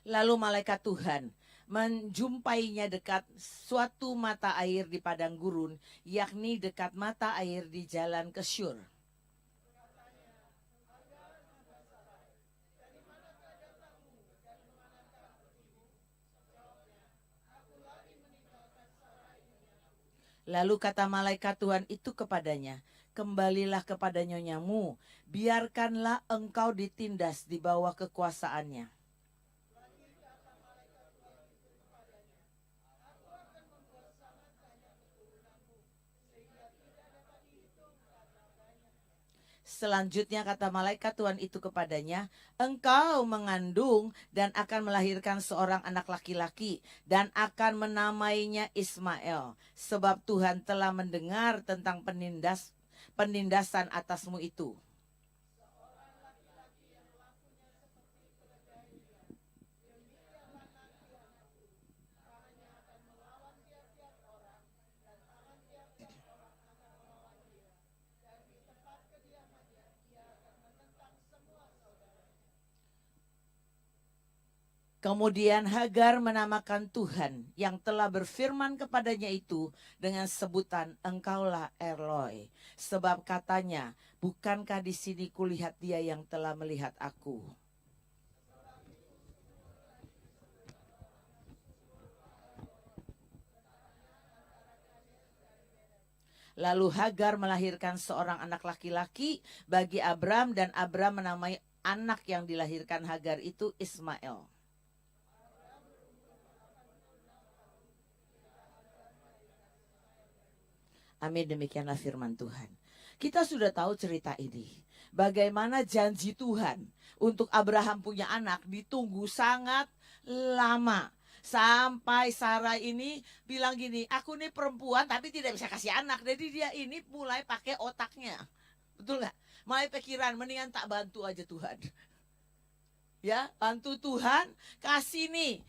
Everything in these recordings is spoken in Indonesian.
Lalu malaikat Tuhan menjumpainya dekat suatu mata air di padang gurun, yakni dekat mata air di jalan ke Syur. Lalu kata malaikat Tuhan itu kepadanya, kembalilah kepada nyonyamu, biarkanlah engkau ditindas di bawah kekuasaannya. Selanjutnya kata malaikat Tuhan itu kepadanya, engkau mengandung dan akan melahirkan seorang anak laki-laki dan akan menamainya Ismail. Sebab Tuhan telah mendengar tentang penindasan atasmu itu. Kemudian Hagar menamakan Tuhan yang telah berfirman kepadanya itu dengan sebutan engkaulah Eloi. Sebab katanya, bukankah di sini kulihat dia yang telah melihat aku. Lalu Hagar melahirkan seorang anak laki-laki bagi Abram dan Abram menamai anak yang dilahirkan Hagar itu Ismail. Amin, demikianlah firman Tuhan. Kita sudah tahu cerita ini. Bagaimana janji Tuhan untuk Abraham punya anak ditunggu sangat lama. Sampai Sarah ini bilang gini, aku ini perempuan tapi tidak bisa kasih anak. Jadi dia ini mulai pakai otaknya. Betul gak? Mulai pikiran, mendingan tak bantu aja Tuhan. Ya, bantu Tuhan, kasih nih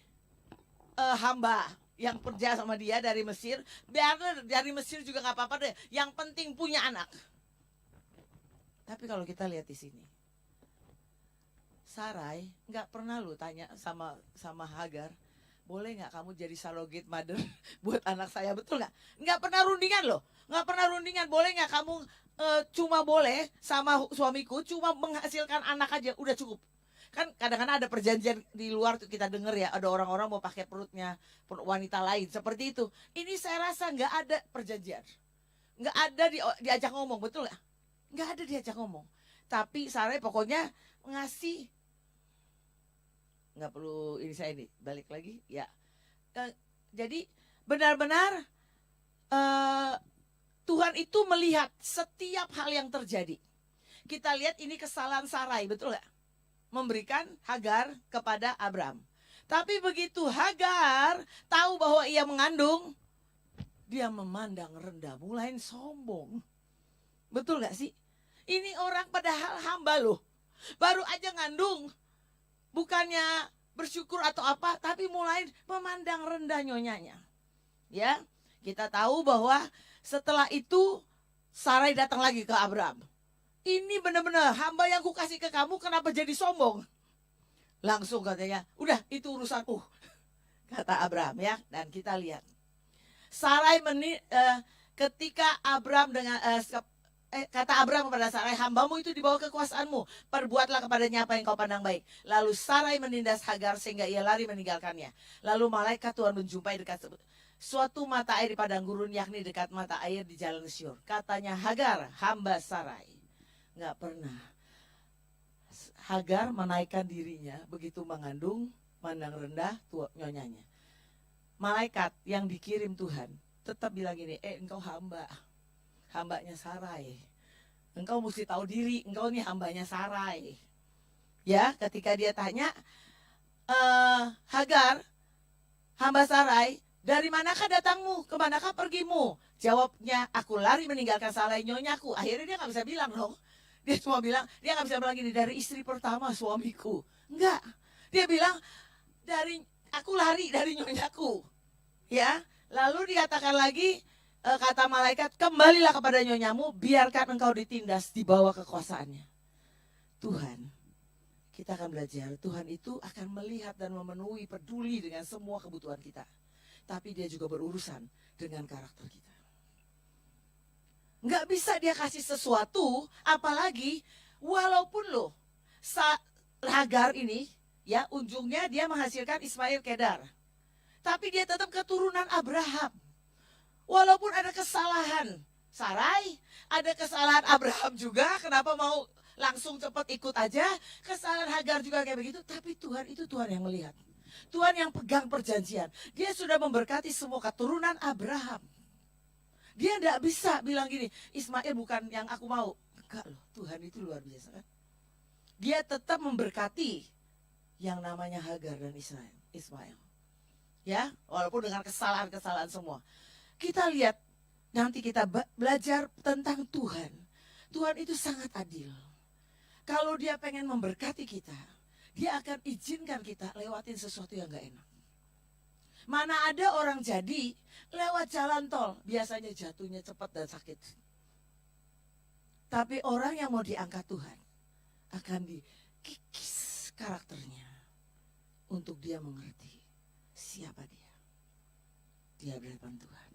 hamba yang kerja sama dia dari Mesir, biar dari Mesir juga nggak apa-apa deh. Yang penting punya anak. Tapi kalau kita lihat di sini, Sarai nggak pernah lu tanya sama Hagar, boleh nggak kamu jadi surrogate mother buat anak saya, betul nggak? Nggak pernah rundingan loh, nggak pernah rundingan. Boleh nggak kamu cuma boleh sama suamiku cuma menghasilkan anak aja, udah cukup. Kan kadang-kadang ada perjanjian di luar tuh kita dengar ya, ada orang-orang mau pakai perutnya wanita lain seperti itu. Ini saya rasa nggak ada perjanjian, nggak ada diajak ngomong, betul nggak ada diajak ngomong. Tapi Sarai pokoknya ngasih, nggak perlu ini, saya ini balik lagi ya. Jadi benar-benar Tuhan itu melihat setiap hal yang terjadi. Kita lihat ini kesalahan Sarai, betul nggak? Memberikan Hagar kepada Abram. Tapi begitu Hagar tahu bahwa ia mengandung, dia memandang rendah, mulai sombong. Betul gak sih? Ini orang padahal hamba loh, baru aja ngandung. Bukannya bersyukur atau apa, tapi mulai memandang rendah nyonyanya. Ya, kita tahu bahwa setelah itu Sarai datang lagi ke Abram. Ini benar-benar hamba yang ku kasih ke kamu, kenapa jadi sombong? Langsung katanya, udah itu urusanku, kata Abram ya. Dan kita lihat Sarai ketika Abram dengan kata Abram kepada Sarai, hambamu itu di bawah kekuasaanmu, perbuatlah kepadanya apa yang kau pandang baik. Lalu Sarai menindas Hagar sehingga ia lari meninggalkannya. Lalu malaikat Tuhan menjumpai dekat suatu mata air di padang gurun, yakni dekat mata air di jalan Syur. Katanya, Hagar, hamba Sarai. Nggak pernah Hagar menaikkan dirinya begitu mengandung, mandang rendah nyonyanya. Malaikat yang dikirim Tuhan tetap bilang gini, engkau hambanya Sarai, engkau mesti tahu diri, engkau nih hambanya Sarai. Ya, ketika dia tanya, Hagar, hamba Sarai, dari manakah datangmu, kemanakah pergimu? Jawabnya, aku lari meninggalkan Sarai nyonyaku. Akhirnya dia nggak bisa bilang dong. Dia cuma bilang, dia nggak bisa bilang gini, dari istri pertama suamiku. Enggak, dia bilang, aku lari dari nyonyaku. Ya, lalu dikatakan lagi, kata malaikat, kembalilah kepada nyonyamu, biarkan engkau ditindas di bawah kekuasaannya. Tuhan kita akan belajar Tuhan itu akan melihat dan memenuhi, peduli dengan semua kebutuhan kita. Tapi dia juga berurusan dengan karakter kita. Nggak bisa dia kasih sesuatu, apalagi walaupun loh, Hagar ini ya ujungnya dia menghasilkan Ismail Kedar. Tapi dia tetap keturunan Abraham. Walaupun ada kesalahan Sarai, ada kesalahan Abraham juga, kenapa mau langsung cepat ikut aja. Kesalahan Hagar juga kayak begitu, tapi Tuhan itu Tuhan yang melihat. Tuhan yang pegang perjanjian. Dia sudah memberkati semua keturunan Abraham. Dia tidak bisa bilang gini, Ismail bukan yang aku mau. Enggak loh, Tuhan itu luar biasa kan. Dia tetap memberkati yang namanya Hagar dan Ismail. Ya, walaupun dengan kesalahan-kesalahan semua. Kita lihat, nanti kita belajar tentang Tuhan. Tuhan itu sangat adil. Kalau dia pengen memberkati kita, dia akan izinkan kita lewatin sesuatu yang gak enak. Mana ada orang jadi lewat jalan tol, biasanya jatuhnya cepat dan sakit. Tapi orang yang mau diangkat Tuhan, akan dikikis karakternya. Untuk dia mengerti siapa dia. Dia berhadapan Tuhan.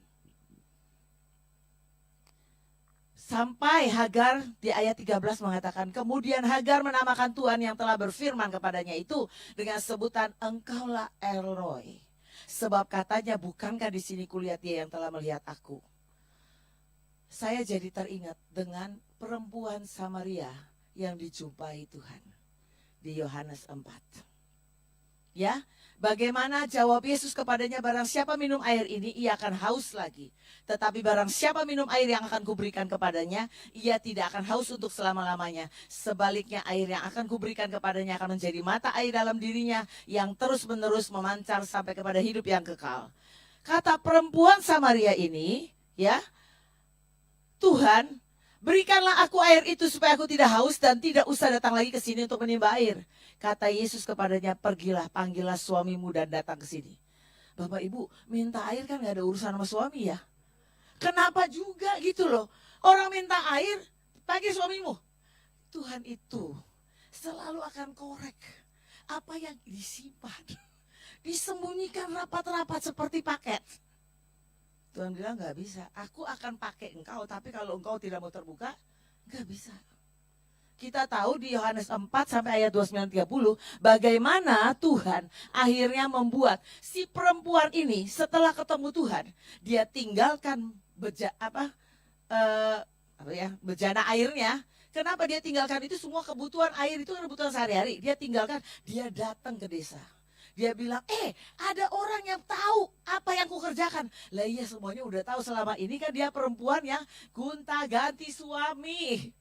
Sampai Hagar di ayat 13 mengatakan, kemudian Hagar menamakan Tuhan yang telah berfirman kepadanya itu dengan sebutan engkaulah El-Roi. Sebab katanya, bukankah di sini kulihat dia yang telah melihat aku. Saya jadi teringat dengan perempuan Samaria yang dijumpai Tuhan di Yohanes 4. Ya, bagaimana jawab Yesus kepadanya, barang siapa minum air ini, ia akan haus lagi. Tetapi barang siapa minum air yang akan kuberikan kepadanya, ia tidak akan haus untuk selama-lamanya. Sebaliknya air yang akan kuberikan kepadanya akan menjadi mata air dalam dirinya, yang terus-menerus memancar sampai kepada hidup yang kekal. Kata perempuan Samaria ini, ya, Tuhan, berikanlah aku air itu supaya aku tidak haus dan tidak usah datang lagi ke sini untuk menimba air. Kata Yesus kepadanya, pergilah, panggillah suamimu dan datang ke sini. Bapak Ibu, minta air kan gak ada urusan sama suami ya. Kenapa juga gitu loh. Orang minta air, panggil suamimu. Tuhan itu selalu akan korek apa yang disimpan. Disembunyikan rapat-rapat seperti paket. Tuhan bilang gak bisa, aku akan pakai engkau, tapi kalau engkau tidak mau terbuka, gak bisa. Kita tahu di Yohanes 4 sampai ayat 29-30, bagaimana Tuhan akhirnya membuat si perempuan ini setelah ketemu Tuhan, dia tinggalkan bejana airnya. Kenapa dia tinggalkan itu? Semua kebutuhan air itu kebutuhan sehari-hari. Dia tinggalkan, dia datang ke desa. Dia bilang, ada orang yang tahu apa yang kukerjakan. Lah iya, semuanya udah tahu, selama ini kan dia perempuan yang gonta-ganti suami.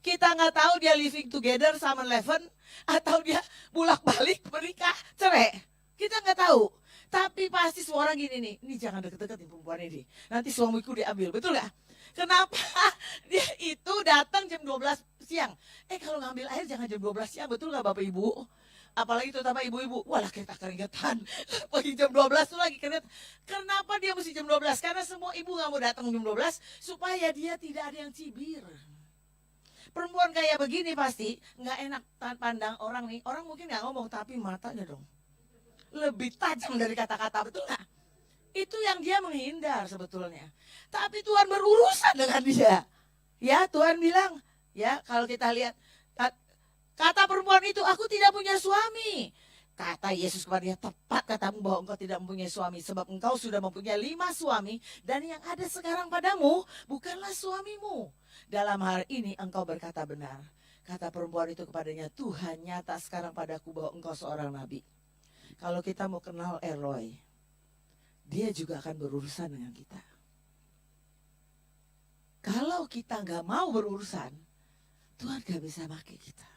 Kita nggak tahu dia living together sama Leven, atau dia bolak-balik menikah cerai. Kita nggak tahu. Tapi pasti semua orang gini nih, ini jangan deket-deketin perempuan ini. Nanti suamiku diambil, betul nggak? Kenapa dia itu datang jam 12 siang? Kalau ngambil air jangan jam 12 siang, betul nggak Bapak Ibu? Apalagi terutama ibu-ibu, walah kita keringetan. Pagi jam 12 tuh lagi keringet. Kenapa dia mesti jam 12? Karena semua ibu nggak mau datang jam 12 supaya dia tidak ada yang cibir. Perempuan kayak begini pasti nggak enak pandang orang nih. Orang mungkin nggak ngomong, tapi matanya dong lebih tajam dari kata-kata, betul nggak? Itu yang dia menghindar sebetulnya. Tapi Tuhan berurusan dengan dia. Ya, Tuhan bilang, ya kalau kita lihat, kata perempuan itu, aku tidak punya suami. Kata Yesus kepadanya, tepat katamu bahwa engkau tidak mempunyai suami, sebab engkau sudah mempunyai 5 suami, dan yang ada sekarang padamu bukanlah suamimu. Dalam hal ini engkau berkata benar. Kata perempuan itu kepadanya, Tuhan nyata sekarang padaku bahwa engkau seorang nabi. Kalau kita mau kenal El-Roi, dia juga akan berurusan dengan kita. Kalau kita gak mau berurusan, Tuhan gak bisa pakai kita.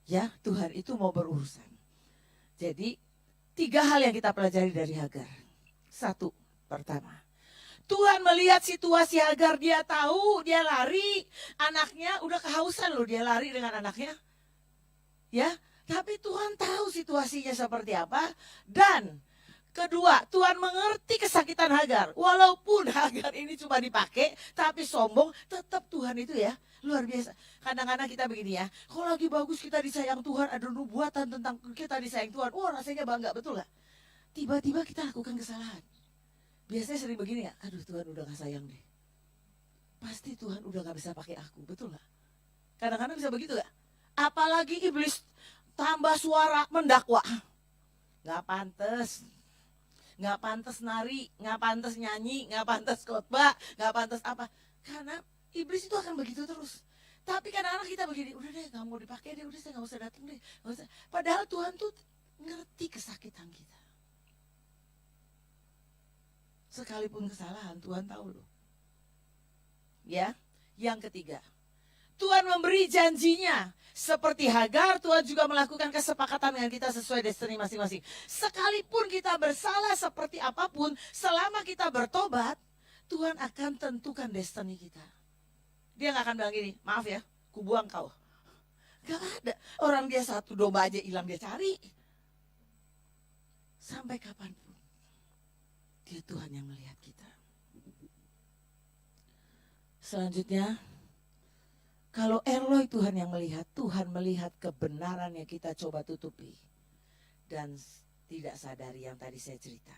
Ya, Tuhan itu mau berurusan. Jadi 3 hal yang kita pelajari dari Hagar. 1, pertama, Tuhan melihat situasi Hagar, dia tahu, dia lari, anaknya udah kehausan loh, dia lari dengan anaknya. Ya, tapi Tuhan tahu situasinya seperti apa. Dan Kedua, Tuhan mengerti kesakitan Hagar. Walaupun Hagar ini cuma dipakai, tapi sombong, tetap Tuhan itu ya luar biasa. Kadang-kadang kita begini ya, kalau lagi bagus kita disayang Tuhan, ada nubuatan tentang kita disayang Tuhan. Wah, rasanya bangga, betul gak? Tiba-tiba kita lakukan kesalahan. Biasanya sering begini ya, aduh Tuhan udah gak sayang deh. Pasti Tuhan udah gak bisa pakai aku, betul gak? Kadang-kadang bisa begitu gak? Apalagi iblis tambah suara mendakwa. Gak pantas. Nggak pantas nari, nggak pantas nyanyi, nggak pantas khotbah, nggak pantas apa. Karena iblis itu akan begitu terus. Tapi kadang-kadang kita begini, udah deh nggak mau dipakai deh, udah saya nggak usah datang deh. Nggak usah. Padahal Tuhan tuh ngerti kesakitan kita. Sekalipun kesalahan, Tuhan tahu loh. Ya, yang ketiga, Tuhan memberi janjinya. Seperti Hagar, Tuhan juga melakukan kesepakatan dengan kita sesuai destiny masing-masing. Sekalipun kita bersalah seperti apapun, selama kita bertobat, Tuhan akan tentukan destiny kita. Dia gak akan bilang gini, maaf ya, kubuang kau. Gak ada. Orang dia satu domba aja hilang dia cari. Sampai kapanpun, dia Tuhan yang melihat kita. Selanjutnya, kalau Eloi Tuhan yang melihat, Tuhan melihat kebenaran yang kita coba tutupi. Dan tidak sadari yang tadi saya cerita.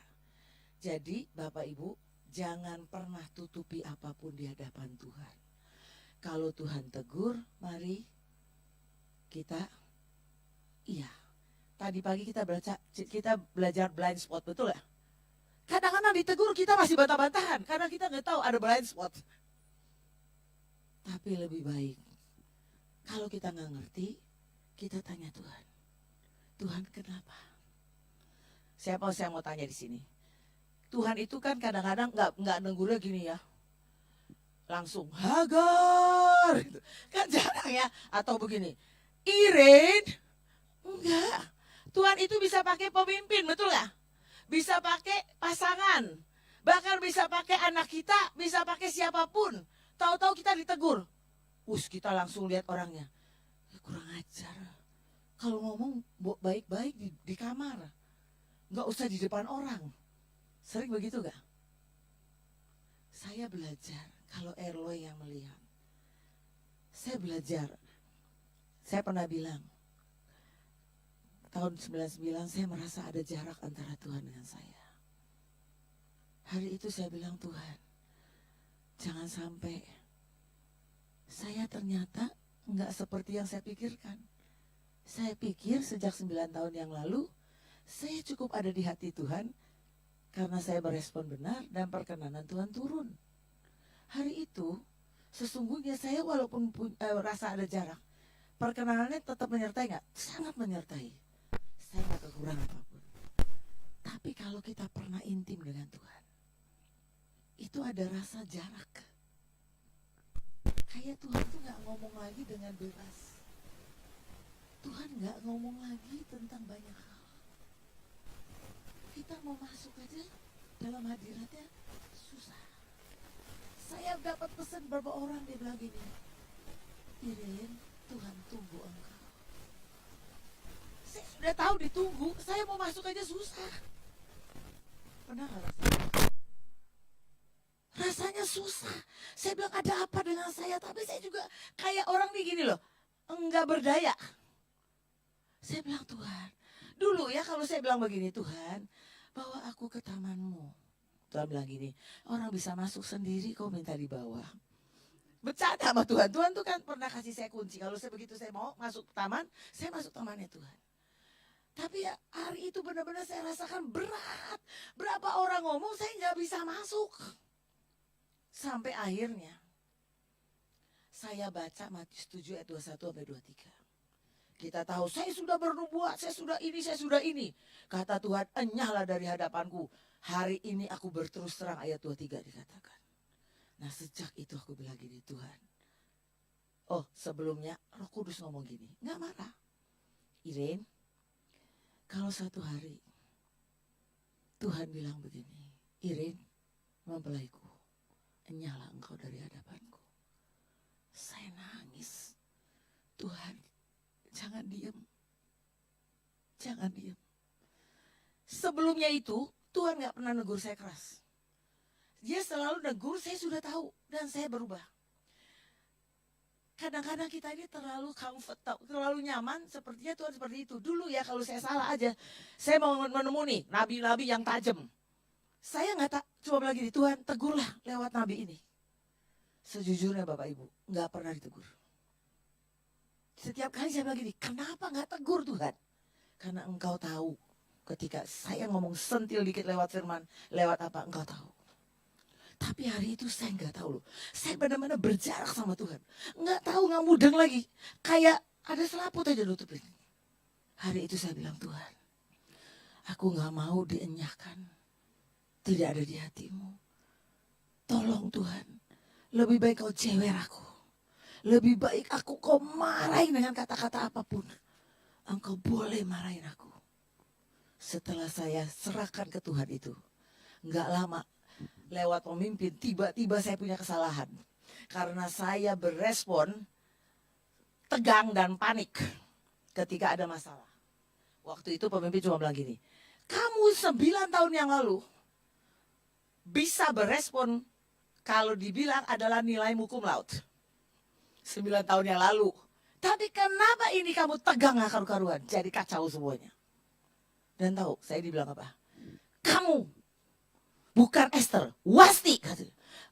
Jadi Bapak Ibu, jangan pernah tutupi apapun di hadapan Tuhan. Kalau Tuhan tegur, mari kita, iya. Tadi pagi kita belajar blind spot, betul ya? Kadang-kadang ditegur kita masih bantah-bantahan, karena kita nggak tahu ada blind spot. Tapi lebih baik, kalau kita nggak ngerti, kita tanya Tuhan. Tuhan kenapa? Siapa yang mau tanya di sini? Tuhan itu kan kadang-kadang nggak nenggurnya gini ya, langsung Hagar, gitu. Kan jarang ya. Atau begini, Irin, enggak. Tuhan itu bisa pakai pemimpin, betul nggak? Bisa pakai pasangan, bahkan bisa pakai anak kita, bisa pakai siapapun. Tahu-tahu kita ditegur, kita langsung lihat orangnya, kurang ajar. Kalau ngomong baik-baik di kamar, nggak usah di depan orang. Sering begitu gak? Saya belajar, kalau Eloi yang melihat, saya belajar. Saya pernah bilang, tahun 99 saya merasa ada jarak antara Tuhan dengan saya. Hari itu saya bilang, Tuhan, jangan sampai saya ternyata nggak seperti yang saya pikirkan. Saya pikir sejak 9 tahun yang lalu, saya cukup ada di hati Tuhan karena saya berespon benar dan perkenanan Tuhan turun. Hari itu, sesungguhnya saya walaupun rasa ada jarak, perkenanannya tetap menyertai nggak? Sangat menyertai. Saya nggak kekurangan apapun. Tapi kalau kita pernah intim dengan Tuhan, itu ada rasa jarak. Kayak Tuhan tuh gak ngomong lagi dengan bebas. Tuhan gak ngomong lagi tentang banyak hal. Kita mau masuk aja dalam hadiratnya susah. Saya dapat pesan beberapa orang, dia bilang gini, Irin, Tuhan tunggu engkau. Saya sudah tahu ditunggu, saya mau masuk aja susah. Pernah gak rasanya? Rasanya susah. Saya bilang ada apa dengan saya, tapi saya juga kayak orang nih gini loh, enggak berdaya. Saya bilang, Tuhan, dulu ya kalau saya bilang begini, Tuhan, bawa aku ke tamanmu. Tuhan bilang gini, orang bisa masuk sendiri, kau minta dibawa. Bercanda sama Tuhan. Tuhan tuh kan pernah kasih saya kunci. Kalau saya begitu saya mau masuk taman, saya masuk tamannya Tuhan. Tapi ya hari itu benar-benar saya rasakan berat. Berapa orang ngomong saya nggak bisa masuk. Sampai akhirnya saya baca Matius 7 ayat 21 sampai 23. Kita tahu saya sudah bernubuat, saya sudah ini, saya sudah ini. Kata Tuhan, enyahlah dari hadapanku. Hari ini aku berterus terang, ayat 23 dikatakan. Nah sejak itu aku bilang gini, Tuhan. Oh sebelumnya Roh Kudus ngomong gini, gak marah. Irin, kalau satu hari Tuhan bilang begini, Irin, mempelaiku, enyahlah engkau dari hadapanku. Saya nangis. Tuhan, jangan diam. Jangan diam. Sebelumnya itu, Tuhan gak pernah negur saya keras. Dia selalu negur, saya sudah tahu dan saya berubah. Kadang-kadang kita ini terlalu comfort, terlalu nyaman, sepertinya Tuhan seperti itu. Dulu ya kalau saya salah aja, saya mau menemui nabi-nabi yang tajam. Saya nggak tak, cuma bilang gini, Tuhan tegurlah lewat nabi ini. Sejujurnya Bapak Ibu, nggak pernah ditegur. Setiap kali saya bilang gini, kenapa nggak tegur Tuhan? Karena Engkau tahu ketika saya ngomong sentil dikit lewat firman, lewat apa Engkau tahu. Tapi hari itu saya nggak tahu loh. Saya benar-benar berjarak sama Tuhan. Nggak tahu, nggak mudeng lagi. Kayak ada selaput aja nutupin. Hari itu saya bilang, Tuhan, aku nggak mau dienyahkan. Tidak ada di hatimu. Tolong Tuhan, lebih baik kau cewer aku. Lebih baik kau marahin dengan kata-kata apapun. Engkau boleh marahin aku. Setelah saya serahkan ke Tuhan itu, nggak lama, lewat pemimpin, tiba-tiba saya punya kesalahan. Karena saya berespon tegang dan panik ketika ada masalah. Waktu itu pemimpin cuma bilang gini, kamu 9 tahun yang lalu bisa berespon kalau dibilang adalah nilaimu cum laude. 9 tahun yang lalu. Tapi kenapa ini kamu tegang gak karu-karuan? Jadi kacau semuanya. Dan tahu saya dibilang apa? Kamu bukan Esther, Wasti.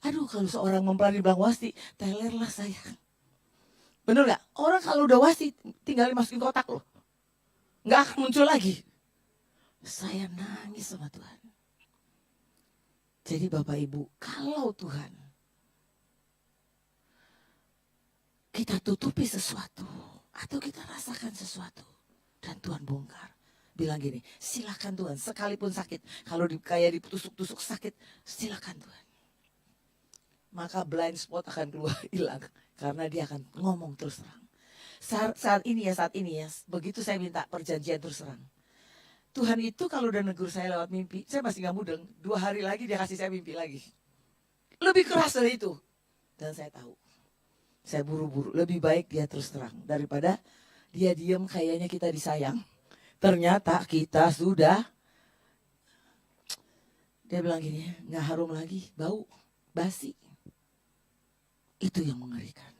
Aduh, kalau seorang mempelai dibilang Wasti, telerlah saya. Bener gak? Orang kalau udah Wasti tinggal dimasukin kotak loh. Gak akan muncul lagi. Saya nangis sama Tuhan. Jadi Bapak Ibu, kalau Tuhan kita tutupi sesuatu atau kita rasakan sesuatu dan Tuhan bongkar, bilang gini, silakan Tuhan, sekalipun sakit, kalau kayak ditusuk-tusuk sakit, silakan Tuhan. Maka blind spot akan keluar, hilang, karena dia akan ngomong terus terang. Saat ini ya, begitu saya minta perjanjian terus terang. Tuhan itu kalau udah negur saya lewat mimpi, saya masih gak mudeng, 2 hari lagi dia kasih saya mimpi lagi. Lebih keras dari itu. Dan saya tahu, saya buru-buru, lebih baik dia terus terang, daripada dia diem kayaknya kita disayang. Ternyata kita sudah, dia bilang gini, gak harum lagi, bau, basi. Itu yang mengerikan.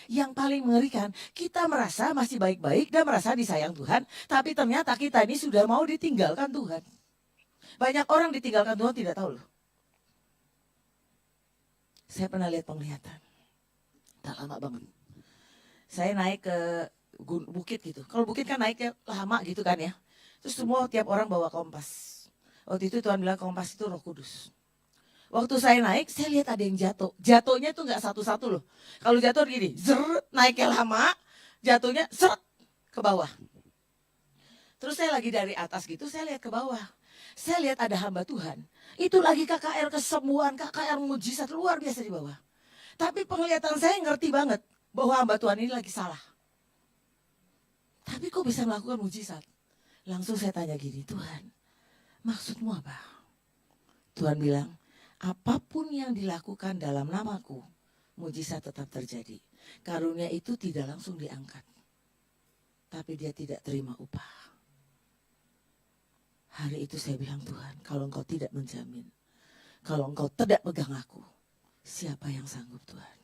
Yang paling mengerikan, kita merasa masih baik-baik dan merasa disayang Tuhan, tapi ternyata kita ini sudah mau ditinggalkan Tuhan. Banyak orang ditinggalkan Tuhan tidak tahu loh. Saya pernah lihat penglihatan, tak lama banget. Saya naik ke bukit gitu. Kalau bukit kan naiknya lama gitu kan ya. Terus semua tiap orang bawa kompas. Waktu itu Tuhan bilang kompas itu Roh Kudus. Waktu saya naik, saya lihat ada yang jatuh. Jatuhnya tuh nggak satu-satu loh. Kalau jatuh gini, naiknya lama, jatuhnya ke bawah. Terus saya lagi dari atas gitu, saya lihat ke bawah. Saya lihat ada hamba Tuhan. Itu lagi KKR kesembuhan, KKR mujizat luar biasa di bawah. Tapi penglihatan saya ngerti banget bahwa hamba Tuhan ini lagi salah. Tapi kok bisa melakukan mujizat? Langsung saya tanya gini, Tuhan, maksudmu apa? Tuhan bilang, apapun yang dilakukan dalam namaku, mujizat tetap terjadi. Karunia itu tidak langsung diangkat. Tapi dia tidak terima upah. Hari itu saya bilang, Tuhan, kalau Engkau tidak menjamin, kalau Engkau tidak pegang aku, siapa yang sanggup Tuhan?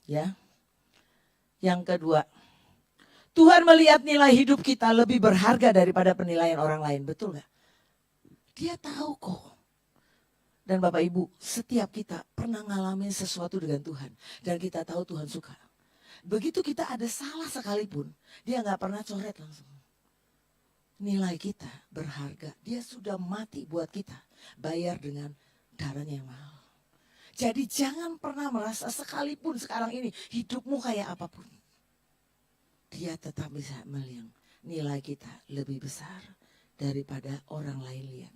Ya. Yang kedua, Tuhan melihat nilai hidup kita lebih berharga daripada penilaian orang lain, betul gak? Dia tahu kok. Dan Bapak Ibu, setiap kita pernah ngalamin sesuatu dengan Tuhan. Dan kita tahu Tuhan suka. Begitu kita ada salah sekalipun, dia gak pernah coret langsung. Nilai kita berharga. Dia sudah mati buat kita. Bayar dengan darahnya yang mahal. Jadi jangan pernah merasa sekalipun sekarang ini hidupmu kayak apapun. Dia tetap bisa melihat nilai kita lebih besar daripada orang lain lihat.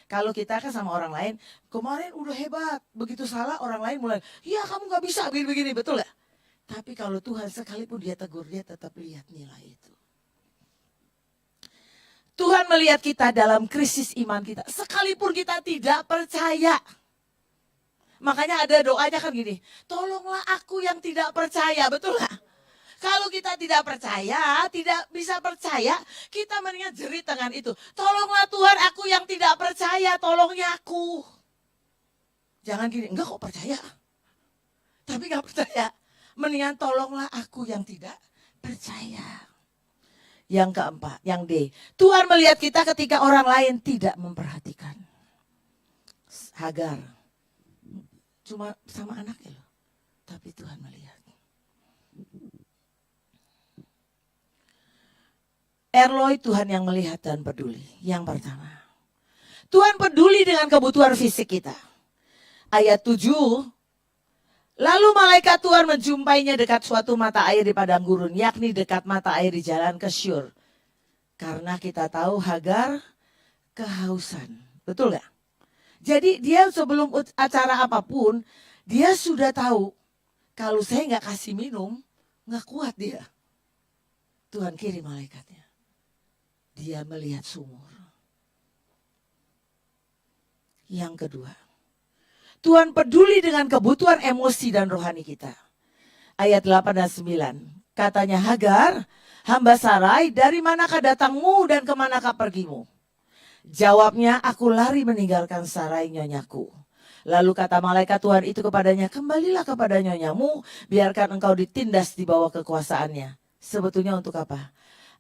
Kalau kita kan sama orang lain, kemarin udah hebat, begitu salah orang lain mulai, ya kamu gak bisa begini-begini, betul gak? Tapi kalau Tuhan sekalipun dia tegur, dia tetap lihat nilai itu. Tuhan melihat kita dalam krisis iman kita, sekalipun kita tidak percaya. Makanya ada doanya kan gini, tolonglah aku yang tidak percaya, betul gak? Kalau kita tidak percaya, tidak bisa percaya, kita mendingan jerit dengan itu. Tolonglah Tuhan, aku yang tidak percaya, tolongnya aku. Jangan gini, enggak kok percaya. Tapi enggak percaya. Mendingan tolonglah aku yang tidak percaya. Yang keempat, yang D. Tuhan melihat kita ketika orang lain tidak memperhatikan. Hagar. Cuma sama anaknya loh. Tapi Tuhan melihat. Erloi, Tuhan yang melihat dan peduli. Yang pertama. Tuhan peduli dengan kebutuhan fisik kita. Ayat 7. Lalu malaikat Tuhan menjumpainya dekat suatu mata air di padang gurun, yakni dekat mata air di jalan ke Syur. Karena kita tahu Hagar kehausan. Betul gak? Jadi dia sebelum acara apapun, dia sudah tahu kalau saya gak kasih minum, gak kuat dia. Tuhan kirim malaikatnya. Dia melihat sumur. Yang kedua. Tuhan peduli dengan kebutuhan emosi dan rohani kita. Ayat 8 dan 9. Katanya Hagar, hamba Sarai, dari manakah datangmu dan kemanakah pergimu? Jawabnya, aku lari meninggalkan Sarai nyonyaku. Lalu kata malaikat Tuhan itu kepadanya, kembalilah kepada nyonyamu, biarkan engkau ditindas di bawah kekuasaannya. Sebetulnya untuk apa?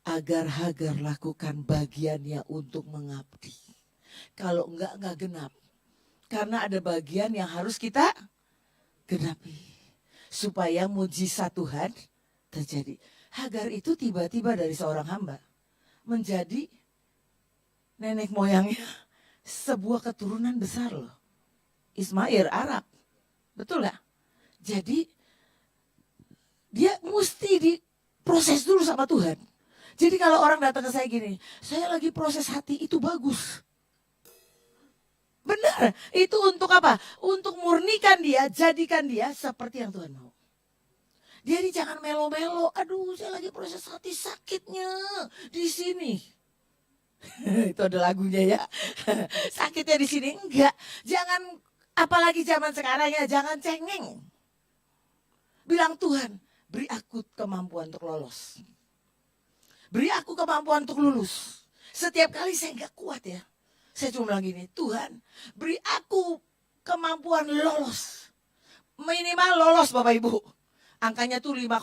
Agar Hagar lakukan bagiannya untuk mengabdi. Kalau enggak genap. Karena ada bagian yang harus kita genapi. Supaya mujizat Tuhan terjadi. Hagar itu tiba-tiba dari seorang hamba. Menjadi nenek moyangnya sebuah keturunan besar loh. Ismail, Arab. Betul gak? Jadi dia mesti diproses dulu sama Tuhan. Jadi kalau orang datang ke saya gini, saya lagi proses hati, itu bagus. Benar, itu untuk apa? Untuk murnikan dia, jadikan dia seperti yang Tuhan mau. Jadi jangan melo-melo, aduh saya lagi proses hati, sakitnya di sini. Itu ada lagunya ya. Sakitnya di sini, enggak. Jangan, apalagi zaman sekarang ya, jangan cengeng. Bilang Tuhan, beri aku kemampuan untuk lolos. Beri aku kemampuan untuk lulus. Setiap kali saya enggak kuat ya. Saya cuma bilang gini, Tuhan beri aku kemampuan lolos. Minimal lolos Bapak Ibu. Angkanya tuh 5,5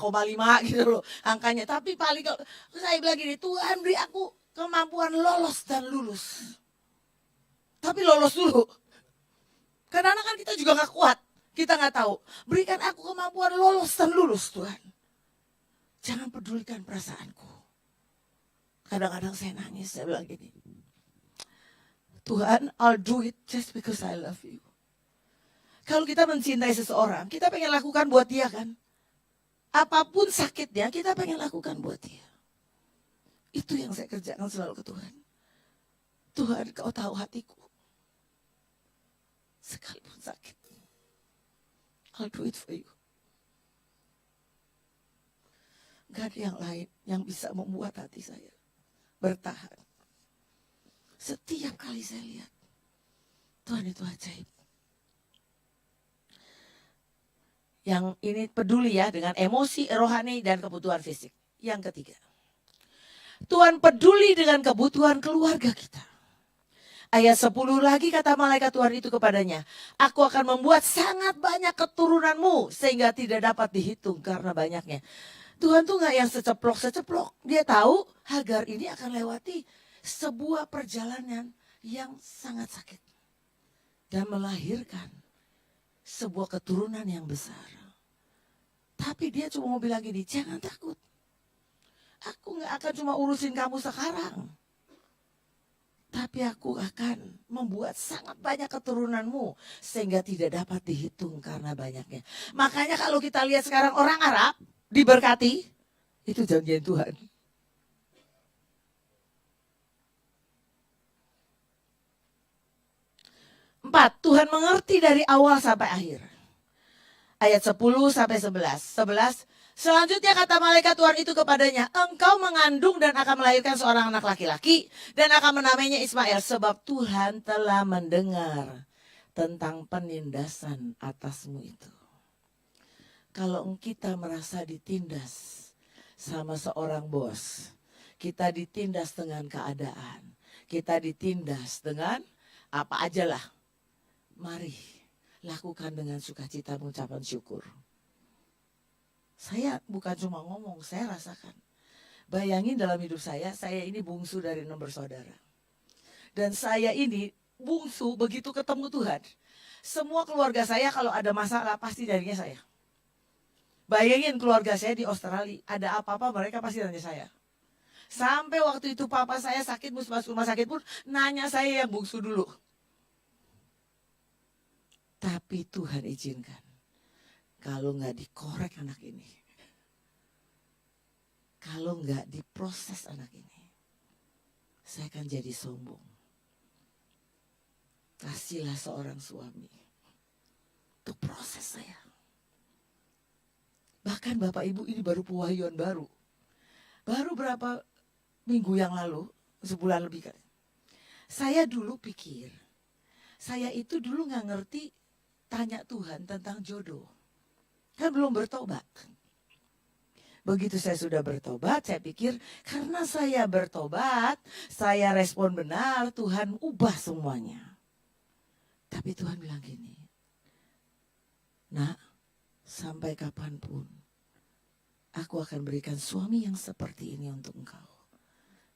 gitu loh. Angkanya, tapi paling saya bilang gini, Tuhan beri aku kemampuan lolos dan lulus. Tapi lolos dulu. Karena kan kita juga gak kuat. Kita gak tahu. Berikan aku kemampuan lolos dan lulus Tuhan. Jangan pedulikan perasaanku. Kadang-kadang saya nangis, saya bilang gini. Tuhan, I'll do it just because I love you. Kalau kita mencintai seseorang, kita pengen lakukan buat dia kan. Apapun sakitnya, kita pengen lakukan buat dia. Itu yang saya kerjakan selalu ke Tuhan. Tuhan, kau tahu hatiku. Sekalipun sakit, I'll do it for you. Gak ada yang lain yang bisa membuat hati saya bertahan. Setiap kali saya lihat, Tuhan itu ajaib. Yang ini peduli ya dengan emosi, rohani, dan kebutuhan fisik. Yang ketiga, Tuhan peduli dengan kebutuhan keluarga kita. Ayat 10 lagi kata malaikat Tuhan itu kepadanya, aku akan membuat sangat banyak keturunanmu sehingga tidak dapat dihitung karena banyaknya. Tuhan tuh gak yang seceplok-seceplok. Dia tahu Hagar ini akan lewati sebuah perjalanan yang sangat sakit. Dan melahirkan sebuah keturunan yang besar. Tapi dia cuma mau bilang gini, jangan takut. Aku gak akan cuma urusin kamu sekarang. Tapi aku akan membuat sangat banyak keturunanmu. Sehingga tidak dapat dihitung karena banyaknya. Makanya kalau kita lihat sekarang orang Arab diberkati, itu janjian Tuhan. Empat, Tuhan mengerti dari awal sampai akhir. Ayat 10 sampai 11. 11, selanjutnya kata malaikat Tuhan itu kepadanya, engkau mengandung dan akan melahirkan seorang anak laki-laki dan akan menamainya Ismail, sebab Tuhan telah mendengar tentang penindasan atasmu itu. Kalau kita merasa ditindas, sama seorang bos. Kita ditindas dengan keadaan. Kita ditindas dengan apa aja lah. Mari lakukan dengan sukacita mengucapkan syukur. Saya bukan cuma ngomong, saya rasakan. Bayangin dalam hidup saya ini bungsu dari 6 bersaudara. Dan saya ini bungsu begitu ketemu Tuhan. Semua keluarga saya kalau ada masalah pasti darinya saya. Bayangin keluarga saya di Australia, ada apa-apa mereka pasti tanya saya. Sampai waktu itu papa saya sakit, masuk rumah sakit pun nanya saya yang bungsu dulu. Tapi Tuhan izinkan, kalau nggak dikorek anak ini, kalau nggak diproses anak ini, saya akan jadi sombong. Kasihlah seorang suami untuk proses saya. Bahkan Bapak Ibu ini baru pewahyuan baru. Baru berapa minggu yang lalu, sebulan lebih kan. Saya dulu pikir, saya itu dulu gak ngerti tanya Tuhan tentang jodoh. Kan belum bertobat. Begitu saya sudah bertobat, saya pikir karena saya bertobat, saya respon benar, Tuhan ubah semuanya. Tapi Tuhan bilang gini, nak, sampai kapanpun aku akan berikan suami yang seperti ini untuk engkau.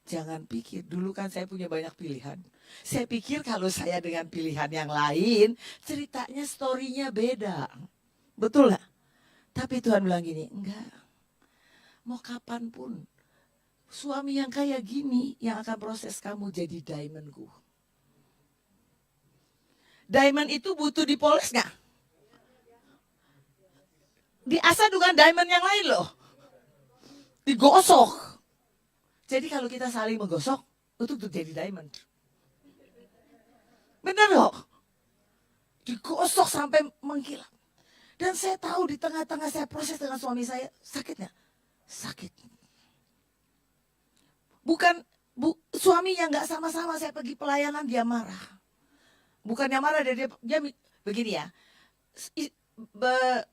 Jangan pikir, dulu kan saya punya banyak pilihan. Saya pikir kalau saya dengan pilihan yang lain, ceritanya storynya beda. Betul gak? Tapi Tuhan bilang gini, enggak. Mau kapanpun, suami yang kayak gini yang akan proses kamu jadi diamondku. Diamond itu butuh dipoles gak? Diasah dengan diamond yang lain loh. Digosok. Jadi kalau kita saling menggosok, untuk jadi diamond. Benar loh. Digosok sampai mengkilat. Dan saya tahu di tengah-tengah saya proses dengan suami saya, sakitnya. Sakit. Suami yang gak sama-sama saya pergi pelayanan, dia marah. Bukannya marah, dia begini ya.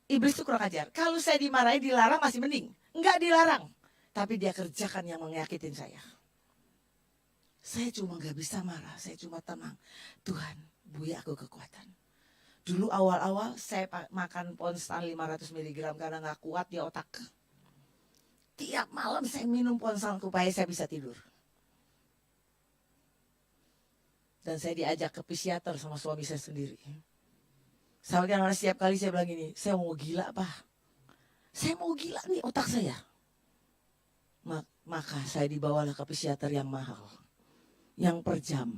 Iblis itu kurang ajar. Kalau saya dimarahi, dilarang masih mending. Enggak dilarang. Tapi dia kerjakan yang menyakitin saya. Saya cuma gak bisa marah. Saya cuma tenang. Tuhan, beri aku kekuatan. Dulu awal-awal saya makan Ponstan 500 mg karena gak kuat di otak. Tiap malam saya minum Ponstan supaya saya bisa tidur. Dan saya diajak ke psikiater sama suami saya sendiri. Sampai karena setiap kali saya bilang gini, saya mau gila Pak. Saya mau gila nih otak saya. Maka saya dibawalah ke psikiater yang mahal. Yang per jam.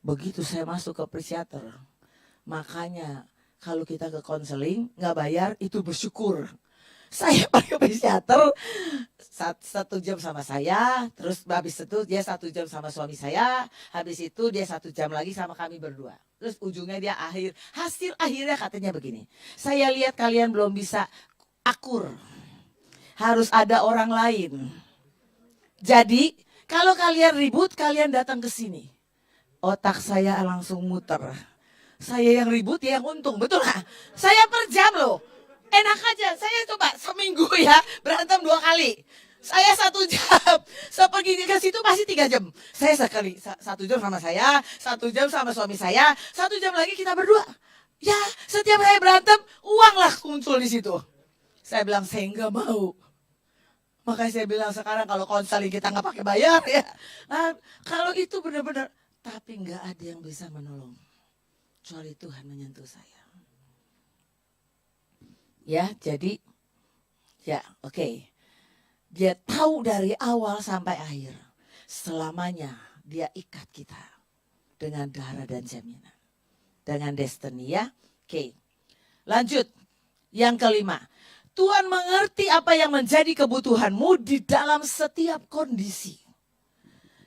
Begitu saya masuk ke psikiater. Makanya kalau kita ke konseling gak bayar itu bersyukur. Saya pakai psikiater 1 jam sama saya, terus habis itu dia 1 jam sama suami saya, habis itu dia 1 jam lagi sama kami berdua. Terus ujungnya dia hasil akhirnya katanya begini, saya lihat kalian belum bisa akur, harus ada orang lain. Jadi kalau kalian ribut, kalian datang ke sini. Otak saya langsung muter. Saya yang ribut, dia yang untung, betul gak? Saya per jam loh. Enak aja, saya coba seminggu ya berantem 2 kali. Saya 1 jam, saya pergi ke situ pasti 3 jam. Saya sekali 1 jam sama saya, 1 jam sama suami saya, 1 jam lagi kita berdua. Ya, setiap saya berantem, uanglah muncul di situ. Saya bilang saya nggak mau. Makanya saya bilang sekarang kalau konseling kita nggak pakai bayar ya. Nah, kalau itu benar-benar, tapi nggak ada yang bisa menolong. Kecuali Tuhan menyentuh saya. Ya, jadi ya oke. Dia tahu dari awal sampai akhir. Selamanya dia ikat kita dengan darah dan jaminan. Dengan destiny ya. Oke. Lanjut. Yang kelima. Tuhan mengerti apa yang menjadi kebutuhanmu di dalam setiap kondisi.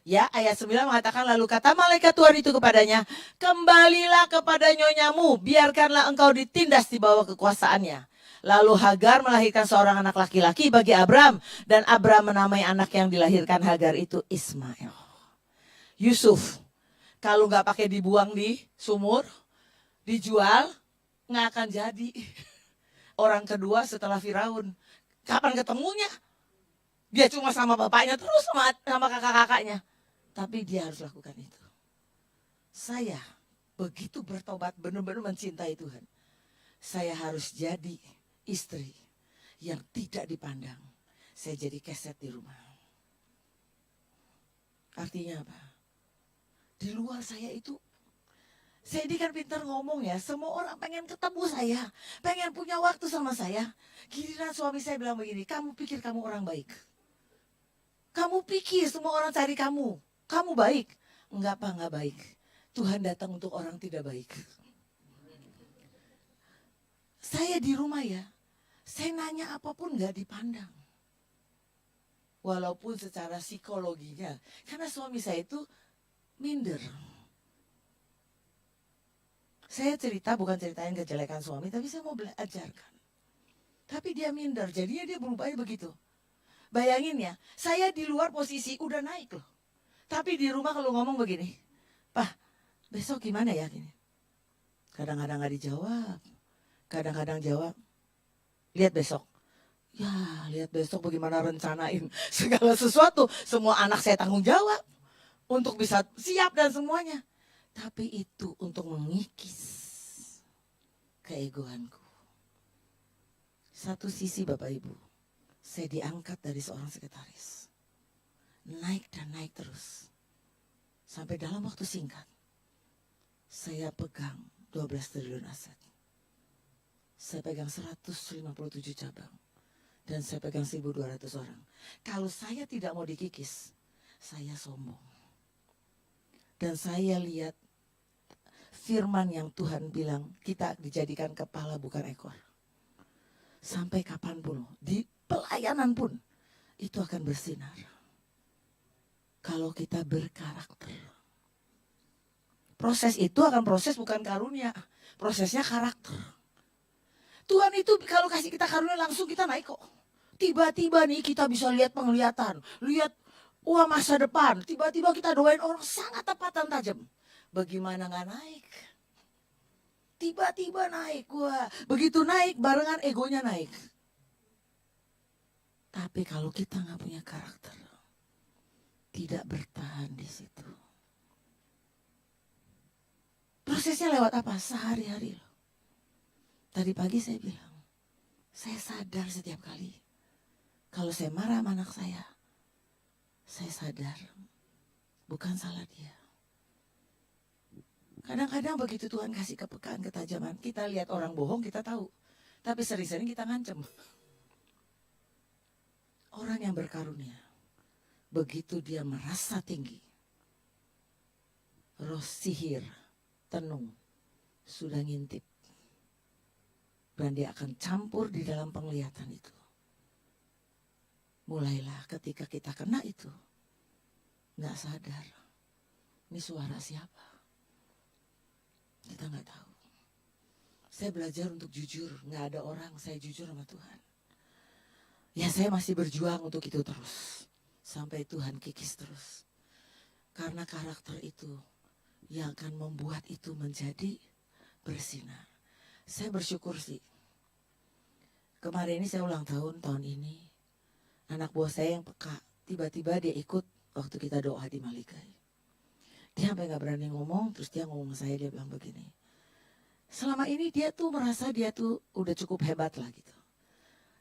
Ya, ayat 9 mengatakan, lalu kata malaikat Tuhan itu kepadanya, kembalilah kepada nyonyamu, biarkanlah engkau ditindas di bawah kekuasaannya. Lalu Hagar melahirkan seorang anak laki-laki bagi Abram. Dan Abram menamai anak yang dilahirkan Hagar itu Ismail. Yusuf, kalau nggak pakai dibuang di sumur, dijual, nggak akan jadi. Orang kedua setelah Firaun. Kapan ketemunya? Dia cuma sama bapaknya terus sama kakak-kakaknya. Tapi dia harus lakukan itu. Saya begitu bertobat benar-benar mencintai Tuhan. Saya harus jadi istri yang tidak dipandang. Saya jadi keset di rumah. Artinya apa? Di luar saya itu, saya ini kan pintar ngomong ya. Semua orang pengen ketemu saya, pengen punya waktu sama saya. Giliran suami saya bilang begini, kamu pikir kamu orang baik? Kamu pikir semua orang cari kamu, kamu baik? Enggak apa, enggak baik. Tuhan datang untuk orang tidak baik. Saya di rumah ya, saya nanya apapun enggak dipandang. Walaupun secara psikologinya, karena suami saya itu minder. Saya cerita bukan ceritain kejelekan suami, tapi saya mau belajarkan. Tapi dia minder, jadinya dia berubahnya begitu. Bayangin ya, saya di luar posisi udah naik loh. Tapi di rumah kalau ngomong begini, Pak, besok gimana ya gini? Kadang-kadang gak dijawab, kadang-kadang jawab, lihat besok. Ya, lihat besok bagaimana rencanain segala sesuatu. Semua anak saya tanggung jawab untuk bisa siap dan semuanya. Tapi itu untuk mengikis keegoanku. Satu sisi Bapak Ibu, saya diangkat dari seorang sekretaris. Naik dan naik terus. Sampai dalam waktu singkat, saya pegang 12 triliun aset. Saya pegang 157 cabang. Dan saya pegang 1.200 orang. Kalau saya tidak mau dikikis, saya sombong. Dan saya lihat firman yang Tuhan bilang, kita dijadikan kepala bukan ekor. Sampai kapanpun, di pelayanan pun, itu akan bersinar. Kalau kita berkarakter. Proses itu akan proses bukan karunia. Prosesnya karakter. Tuhan itu kalau kasih kita karunia langsung kita naik kok. Tiba-tiba nih kita bisa lihat penglihatan. Lihat masa depan. Tiba-tiba kita doain orang sangat tepat dan tajam. Bagaimana gak naik? Tiba-tiba naik. Wah, begitu naik barengan egonya naik. Tapi kalau kita gak punya karakter, tidak bertahan di situ. Prosesnya lewat apa? Sehari-hari loh. Tadi pagi saya bilang, saya sadar setiap kali. Kalau saya marah sama anak saya sadar bukan salah dia. Kadang-kadang begitu Tuhan kasih kepekaan, ketajaman, kita lihat orang bohong kita tahu. Tapi sering-sering kita ngancem. Orang yang berkarunia, begitu dia merasa tinggi, roh sihir, tenung, sudah ngintip. Dan dia akan campur di dalam penglihatan itu. Mulailah ketika kita kena itu, gak sadar, ini suara siapa? Kita gak tahu. Saya belajar untuk jujur, gak ada orang, saya jujur sama Tuhan. Ya saya masih berjuang untuk itu terus, sampai Tuhan kikis terus. Karena karakter itu yang akan membuat itu menjadi bersinar. Saya bersyukur sih, kemarin ini saya ulang tahun ini. Anak buah saya yang peka, tiba-tiba dia ikut waktu kita doa di Malikai. Dia sampai gak berani ngomong, terus dia ngomong ke saya, dia bilang begini. Selama ini dia tuh merasa dia tuh udah cukup hebat lah gitu.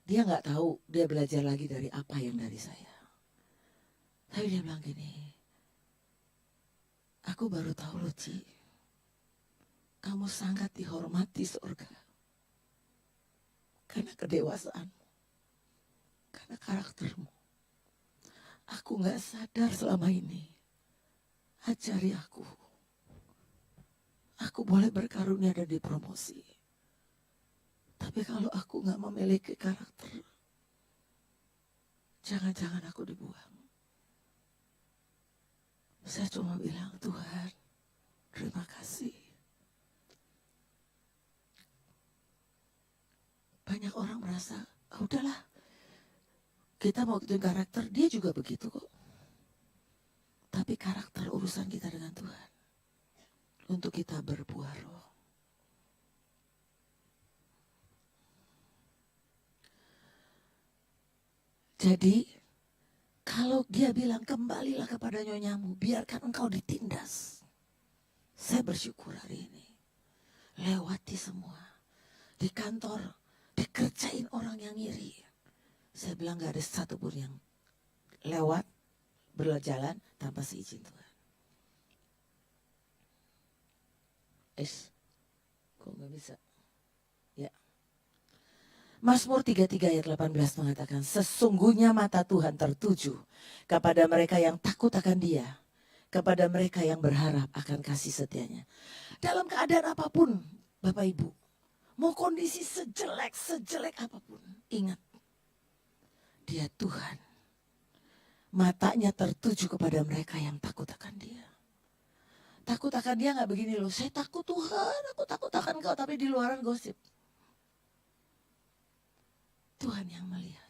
Dia gak tahu dia belajar lagi dari apa yang dari saya. Tapi dia bilang gini, aku baru tahu loh Ci, kamu sangat dihormati surga. Karena kedewasaanmu. Karena karaktermu. Aku gak sadar selama ini. Ajari aku. Aku boleh berkarunia dan dipromosi. Tapi kalau aku gak memiliki karakter, jangan-jangan aku dibuang. Saya cuma bilang, Tuhan, terima kasih. Banyak orang merasa, udahlah, kita mau ikutin karakter, dia juga begitu kok. Tapi karakter urusan kita dengan Tuhan. Untuk kita berbuah roh. Jadi Kalau dia bilang kembalilah kepada nyonyamu, biarkan engkau ditindas. Saya bersyukur hari ini. Lewati semua. Di kantor, dikerjain orang yang iri. Saya bilang gak ada satupun yang lewat, berjalan tanpa seizin Tuhan. Kok gak bisa? Ya. Mazmur 33 ayat 18 mengatakan, sesungguhnya mata Tuhan tertuju kepada mereka yang takut akan Dia, kepada mereka yang berharap akan kasih setianya. Dalam keadaan apapun, Bapak Ibu, mau kondisi sejelek apapun, ingat, Dia Tuhan. Matanya tertuju kepada mereka yang takut akan Dia. Takut akan Dia gak begini loh, saya takut Tuhan, aku takut akan Kau, tapi di luaran gosip. Tuhan yang melihat.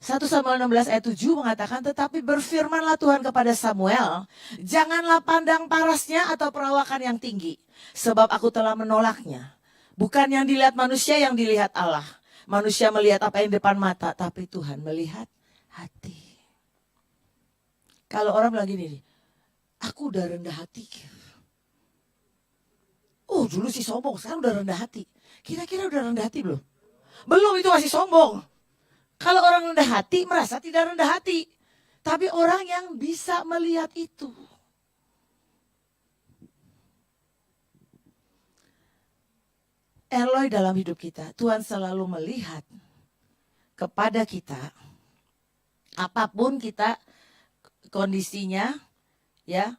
1 Samuel 16 ayat 7 mengatakan, tetapi berfirmanlah Tuhan kepada Samuel, janganlah pandang parasnya atau perawakan yang tinggi, sebab aku telah menolaknya. Bukan yang dilihat manusia, yang dilihat Allah. Manusia melihat apa yang depan mata, tapi Tuhan melihat hati. Kalau orang bilang gini, aku udah rendah hati. Oh dulu sih sombong, sekarang udah rendah hati. Kira-kira udah rendah hati belum? Belum, itu masih sombong. Kalau orang rendah hati merasa tidak rendah hati. Tapi orang yang bisa melihat itu. Eloi dalam hidup kita, Tuhan selalu melihat kepada kita. Apapun kita kondisinya, ya,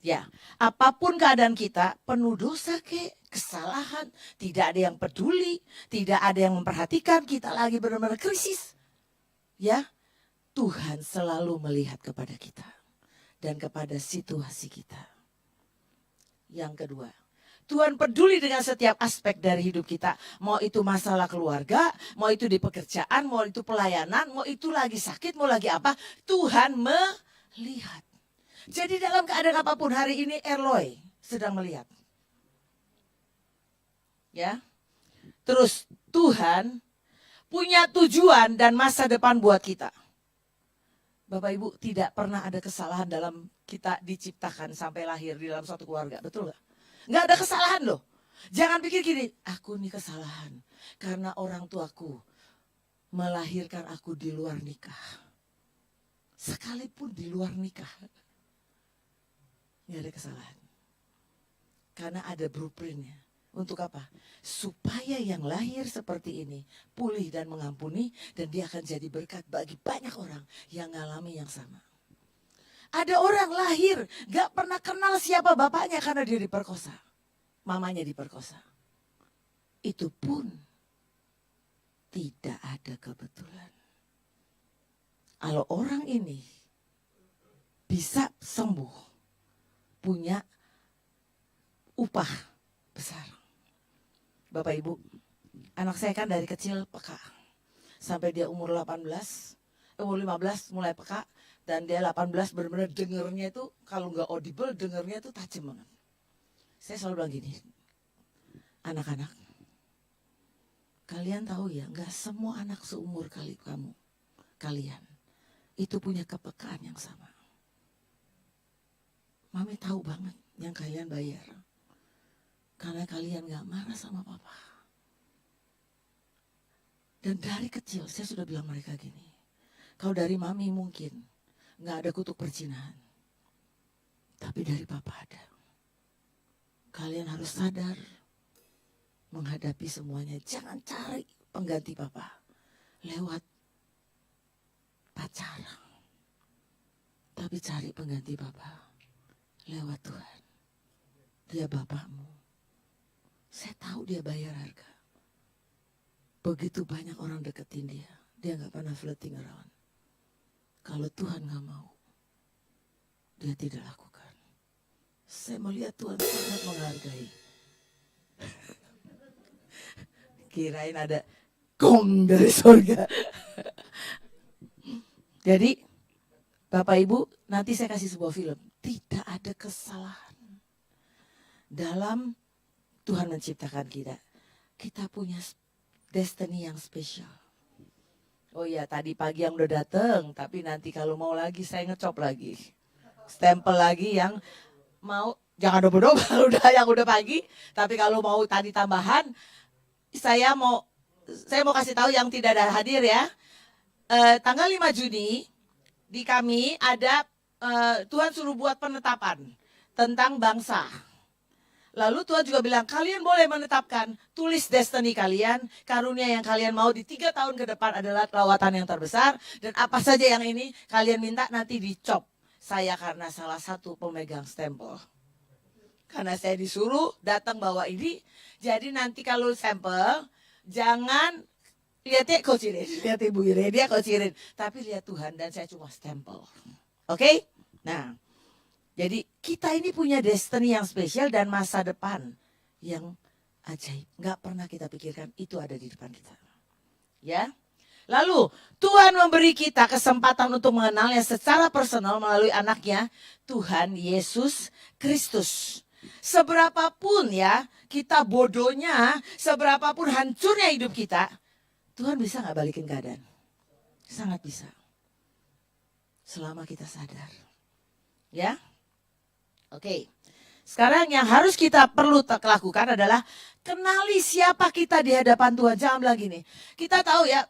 ya, apapun keadaan kita, penuh dosa kesalahan, tidak ada yang peduli, tidak ada yang memperhatikan, kita lagi benar-benar krisis. Ya, Tuhan selalu melihat kepada kita dan kepada situasi kita. Yang kedua, Tuhan peduli dengan setiap aspek dari hidup kita. Mau itu masalah keluarga, mau itu di pekerjaan, mau itu pelayanan, mau itu lagi sakit, mau lagi apa, Tuhan melihat. Jadi dalam keadaan apapun hari ini Eloi sedang melihat. Ya. Terus Tuhan punya tujuan dan masa depan buat kita. Bapak Ibu, tidak pernah ada kesalahan dalam kita diciptakan sampai lahir di dalam suatu keluarga. Betul gak? Gak ada kesalahan loh. Jangan pikir gini, aku ini kesalahan karena orang tuaku melahirkan aku di luar nikah. Sekalipun di luar nikah. Gak ada kesalahan. Karena ada blueprintnya. Untuk apa? Supaya yang lahir seperti ini pulih dan mengampuni, dan dia akan jadi berkat bagi banyak orang yang ngalami yang sama. Ada orang lahir gak pernah kenal siapa bapaknya karena dia diperkosa. Mamanya diperkosa. Itu pun tidak ada kebetulan. Kalau orang ini bisa sembuh, punya upah besar. Bapak Ibu, anak saya kan dari kecil peka. Sampai dia umur 15 mulai peka. Dan dia 18 benar-benar dengernya itu, kalau nggak audible, dengernya itu tajam banget. Saya selalu bilang gini, anak-anak, kalian tahu ya, nggak semua anak seumur kalian itu punya kepekaan yang sama. Mami tahu banget yang kalian bayar. Karena kalian gak marah sama papa. Dan dari kecil saya sudah bilang mereka gini. Kalau dari mami mungkin gak ada kutuk perzinahan. Tapi dari papa ada. Kalian harus sadar menghadapi semuanya. Jangan cari pengganti papa lewat pacaran. Tapi cari pengganti papa lewat Tuhan. Dia bapakmu. Saya tahu dia bayar harga. Begitu banyak orang deketin dia. Dia gak pernah flirting around. Kalau Tuhan gak mau, dia tidak lakukan. Saya melihat Tuhan sangat menghargai. Kirain ada gong dari surga. Jadi Bapak Ibu, nanti saya kasih sebuah film. Tidak ada kesalahan dalam Tuhan menciptakan kita. Kita punya destiny yang spesial. Oh iya, tadi pagi yang udah dateng, tapi nanti kalau mau lagi saya ngecop lagi. Stempel lagi yang mau, jangan double-double udah yang udah pagi, tapi kalau mau tadi tambahan, saya mau kasih tahu yang tidak ada hadir ya. Tanggal 5 Juni di kami ada Tuhan suruh buat penetapan tentang bangsa. Lalu Tuhan juga bilang, kalian boleh menetapkan, tulis destiny kalian, karunia yang kalian mau di 3 tahun ke depan adalah lawatan yang terbesar, dan apa saja yang ini kalian minta nanti dicop. Saya karena salah satu pemegang stempel. Karena saya disuruh datang bawa ini, jadi nanti kalau sampel, jangan lihatnya Coach Irin, lihat Ibu Irin, dia Coach Irin, tapi lihat Tuhan dan saya cuma stempel. Oke? Nah, jadi kita ini punya destiny yang spesial dan masa depan yang ajaib. Gak pernah kita pikirkan itu ada di depan kita. Ya. Lalu Tuhan memberi kita kesempatan untuk mengenalnya secara personal melalui anaknya Tuhan Yesus Kristus. Seberapapun ya kita bodohnya, seberapapun hancurnya hidup kita, Tuhan bisa gak balikin keadaan? Sangat bisa. Selama kita sadar. Ya. Oke, sekarang yang harus kita perlu lakukan adalah kenali siapa kita di hadapan Tuhan. Jangan bilang gini, kita tahu ya,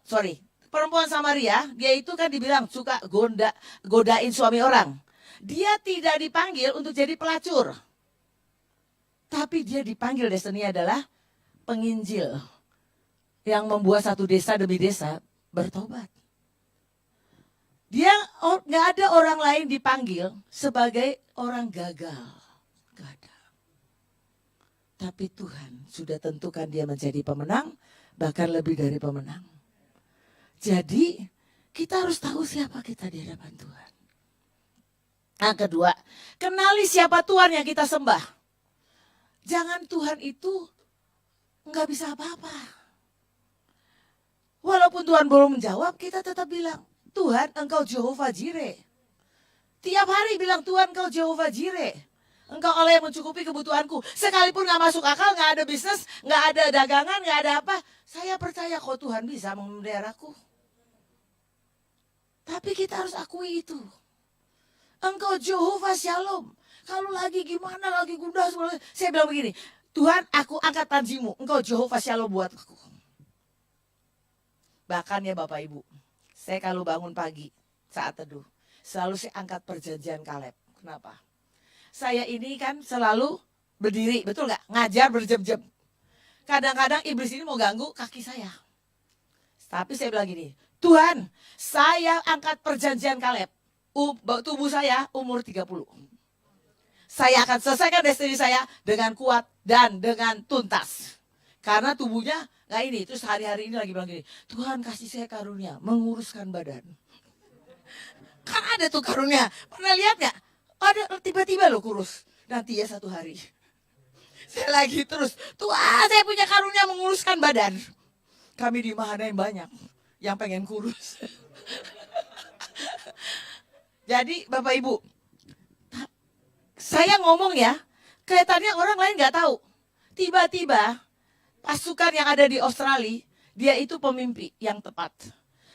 perempuan Samaria, dia itu kan dibilang suka godain suami orang. Dia tidak dipanggil untuk jadi pelacur. Tapi dia dipanggil destiny adalah penginjil. Yang membuat satu desa demi desa bertobat. Dia gak ada orang lain dipanggil sebagai orang gagal. Gak ada. Tapi Tuhan sudah tentukan dia menjadi pemenang, bahkan lebih dari pemenang. Jadi kita harus tahu siapa kita di hadapan Tuhan. Yang kedua, kenali siapa Tuhan yang kita sembah. Jangan Tuhan itu gak bisa apa-apa. Walaupun Tuhan belum menjawab, kita tetap bilang, Tuhan engkau Jehovah Jireh. Tiap hari bilang Tuhan engkau Jehovah Jireh. Engkau Allah yang mencukupi kebutuhanku. Sekalipun gak masuk akal, gak ada bisnis, gak ada dagangan, gak ada apa. Saya percaya kok Tuhan bisa memeliharaku. Tapi kita harus akui itu. Engkau Jehovah Shalom. Kalau lagi gimana, lagi gundah, saya bilang begini. Tuhan aku angkat tanjimu. Engkau Jehovah Shalom buat aku. Bahkan ya Bapak Ibu. Saya kalau bangun pagi saat teduh, selalu saya angkat perjanjian Kaleb. Kenapa? Saya ini kan selalu berdiri, betul gak? Ngajar berjam-jam. Kadang-kadang iblis ini mau ganggu kaki saya. Tapi saya bilang gini, Tuhan saya angkat perjanjian Kaleb. Tubuh saya umur 30. Saya akan selesaikan destiny saya dengan kuat dan dengan tuntas. Karena tubuhnya nggak ini, terus hari-hari ini lagi bilang gini, Tuhan kasih saya karunia menguruskan badan. Kan ada tuh karunia, pernah lihat nggak? Ada tiba-tiba lo kurus, nanti ya satu hari. Saya lagi terus, Tuhan saya punya karunia menguruskan badan. Kami di mana yang banyak yang pengen kurus. Jadi Bapak Ibu, saya ngomong ya, kelihatannya orang lain nggak tahu. Tiba-tiba pasukan yang ada di Australia, dia itu pemimpi yang tepat.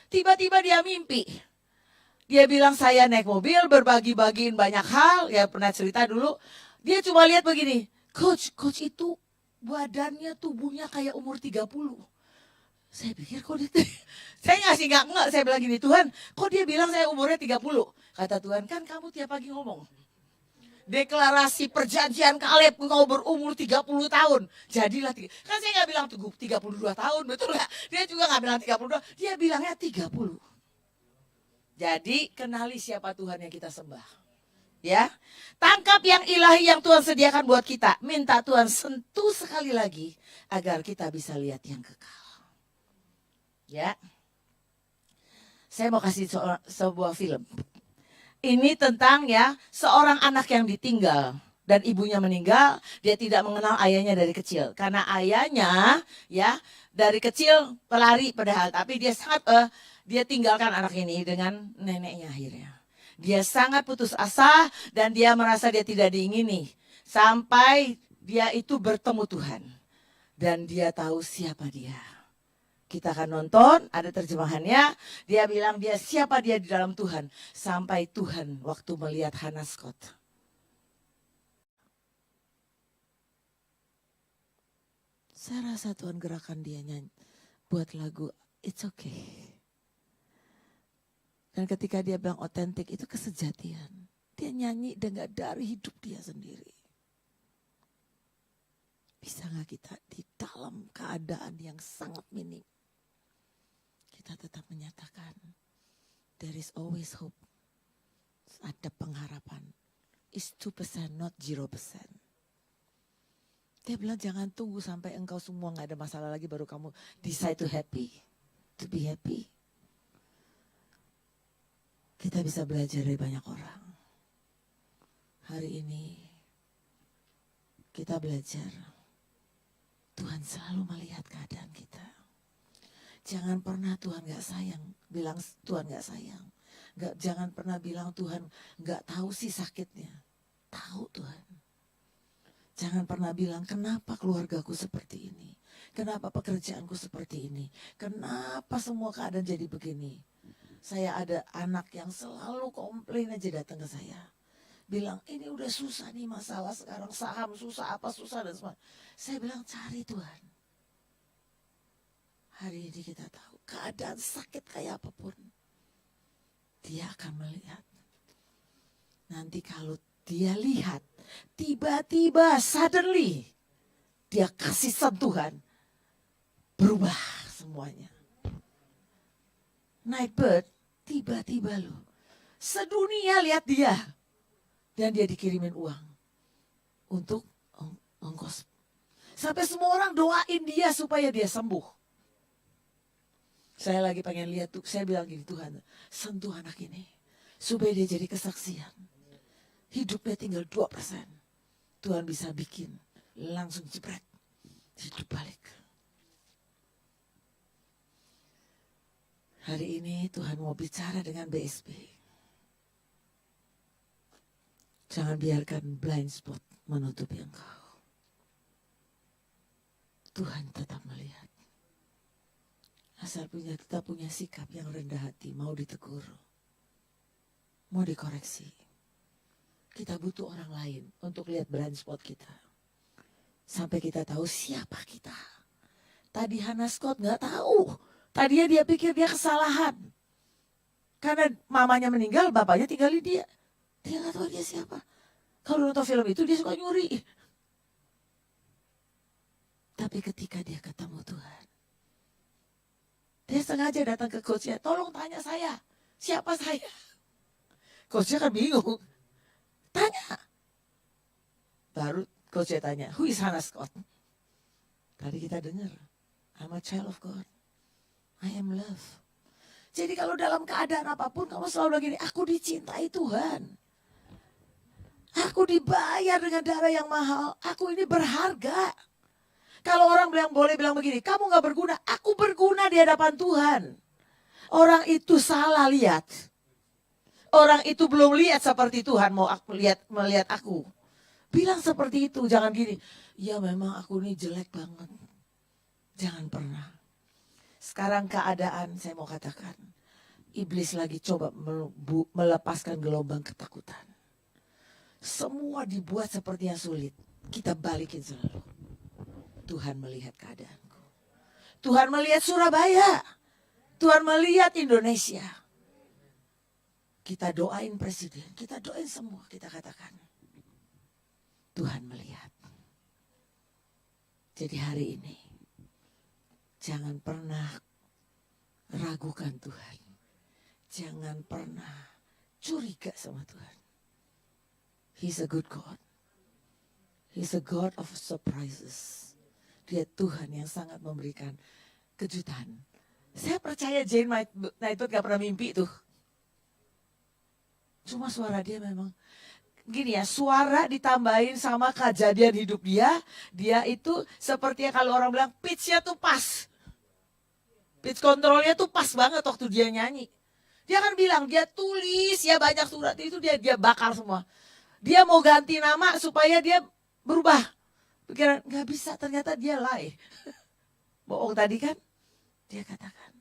Tiba-tiba dia mimpi. Dia bilang saya naik mobil, berbagi-bagiin banyak hal. Ya pernah cerita dulu. Dia cuma lihat begini. Coach itu badannya, tubuhnya kayak umur 30. Saya pikir kok dia, saya ngasih nggak, saya bilang gini, Tuhan kok dia bilang saya umurnya 30. Kata Tuhan, kan kamu tiap pagi ngomong. Deklarasi perjanjian Kaleb engkau berumur 30 tahun. Jadilah, kan saya gak bilang 32 tahun, betul gak? Dia juga gak bilang 32, dia bilangnya 30. Jadi kenali siapa Tuhan yang kita sembah. Ya, tangkap yang ilahi yang Tuhan sediakan buat kita. Minta Tuhan sentuh sekali lagi agar kita bisa lihat yang kekal. Ya, saya mau kasih sebuah film. Ini tentang ya seorang anak yang ditinggal dan ibunya meninggal, dia tidak mengenal ayahnya dari kecil. Karena ayahnya ya dari kecil pelari padahal, tapi dia sangat dia tinggalkan anak ini dengan neneknya akhirnya. Dia sangat putus asa dan dia merasa dia tidak diingini. Sampai Dia itu bertemu Tuhan. Dan dia tahu siapa dia. Kita akan nonton, ada terjemahannya. Dia bilang dia siapa dia di dalam Tuhan. Sampai Tuhan waktu melihat Hannah Scott. Saya rasa Tuhan gerakan dia nyanyi, buat lagu It's Okay. Dan ketika dia bilang otentik itu kesejatian. Dia nyanyi dengan dari hidup dia sendiri. Bisa gak kita di dalam keadaan yang sangat minim, kita tetap menyatakan there is always hope. Ada pengharapan. It's 2%, not 0%. Dia bilang jangan tunggu sampai engkau semua gak ada masalah lagi baru kamu decide to happy. To be happy. Kita bisa belajar dari banyak orang. Hari ini kita belajar. Tuhan selalu melihat keadaan kita. Jangan pernah Tuhan gak sayang. Bilang Tuhan gak sayang. Jangan pernah bilang Tuhan gak tahu sih sakitnya. Tahu Tuhan. Jangan pernah bilang kenapa keluargaku seperti ini. Kenapa pekerjaanku seperti ini. Kenapa semua keadaan jadi begini. Saya ada anak yang selalu komplain aja datang ke saya. Bilang ini udah susah nih masalah sekarang. Saham susah, apa susah dan semua. Saya bilang cari Tuhan. Hari ini kita tahu keadaan sakit kayak apapun. Dia akan melihat. Nanti kalau dia lihat. Tiba-tiba suddenly. Dia kasih sentuhan. Berubah semuanya. Nightbird tiba-tiba loh. Sedunia lihat dia. Dan dia dikirimin uang. Untuk ongkos. Sampai semua orang doain dia supaya dia sembuh. Saya lagi pengen lihat tuh. Saya bilang gini Tuhan. Sentuh anak ini. Supaya dia jadi kesaksian. Hidupnya tinggal 2%. Tuhan bisa bikin. Langsung jebret. Hidup balik. Hari ini Tuhan mau bicara dengan BSB. Jangan biarkan blind spot menutupi engkau. Tuhan tetap melihat. Asal tetap punya sikap yang rendah hati, mau ditegur, mau dikoreksi. Kita butuh orang lain untuk lihat blind spot kita. Sampai kita tahu siapa kita. Tadi Hannah Scott gak tahu. Tadinya dia pikir dia kesalahan. Karena mamanya meninggal, bapaknya tinggalin dia. Dia gak tahu dia siapa. Kalau nonton film itu dia suka nyuri. Tapi ketika dia ketemu Tuhan. Dia sengaja datang ke coachnya. Tolong tanya saya. Siapa saya? Coachnya kan bingung. Tanya. Baru coachnya tanya. Who is Hannah Scott? Tadi kita dengar. I'm a child of God. I am love. Jadi kalau dalam keadaan apapun kamu selalu begini, aku dicintai Tuhan. Aku dibayar dengan darah yang mahal. Aku ini berharga. Kalau orang boleh bilang begini, kamu gak berguna. Aku berguna di hadapan Tuhan. Orang itu salah lihat. Orang itu belum lihat seperti Tuhan mau melihat aku. Bilang seperti itu, jangan gini. Ya memang aku ini jelek banget. Jangan pernah. Sekarang keadaan saya mau katakan. Iblis lagi coba melepaskan gelombang ketakutan. Semua dibuat seperti yang sulit. Kita balikin selalu. Tuhan melihat keadaanku. Tuhan melihat Surabaya. Tuhan melihat Indonesia. Kita doain presiden. Kita doain semua. Kita katakan. Tuhan melihat. Jadi hari ini. Jangan pernah ragukan Tuhan. Jangan pernah curiga sama Tuhan. He's a good God. He's a God of surprises. Dia Tuhan yang sangat memberikan kejutan. Saya percaya Jane Nightbird gak pernah mimpi tuh. Cuma suara dia memang gini ya, suara ditambahin sama kejadian hidup dia. Dia itu seperti kalau orang bilang pitch-nya tuh pas. Pitch controlnya tuh pas banget waktu dia nyanyi. Dia kan bilang, dia tulis ya banyak surat itu dia bakar semua. Dia mau ganti nama supaya dia berubah. Pikiran nggak bisa, ternyata dia lie. Bohong tadi kan? Dia katakan.